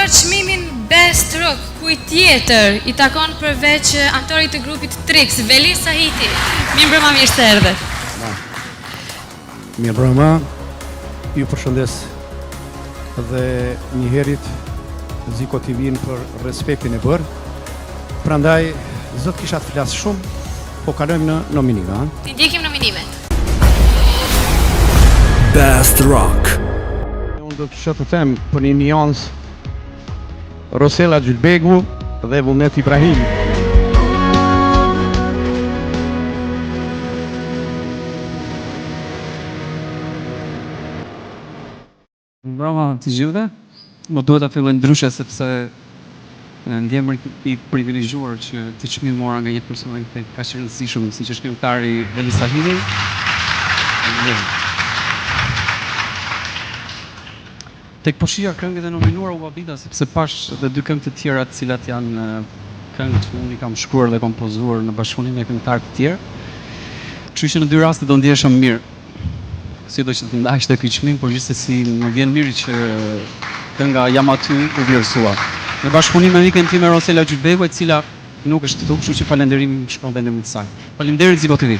fituar çmimin Best Rock, kujt tjetër i takon përveç anëtarit të grupit Trix, Veli Sahiti. Mirëmbrëma, mirë se erdhe. Mirëmbrëma, ju përshëndes dhe njëherit Ziko TV-n për respektin e bërë. Prandaj, zot kisha të flasë shumë, po kalojmë në nominime. Ti ndjekim nominimet. Best Rock. Unë do të kisha të them për një njansë Rosella Gjylbegu dhe Vullnet Ibrahim. Brava të gjithëve, më duhet të filloj ndryshe sepse ndjem i privilegjuar që të çmim mora nga një personalitet kaq i rëndësishëm siç është këngëtari Veli Sahiti. Tek po shija këngët e nominuara u habita sepse pash edhe dy këngë të tjera të cilat janë këngë që unë i kam shkruar dhe kompozuar në bashkëpunim me këngëtarë të tjerë. Kështu që në dy raste do ndjehesha mirë. Si do që të ndajsh të ky çmim, por gjithsesi më vjen mirë që kënga Jam aty u vlerësua. Në bashkëpunim me mikën time Rosella Gjylbegu, e cila nuk është këtu, kështu që falënderimi shkon vendin e saj. Faleminderit Ziko TV.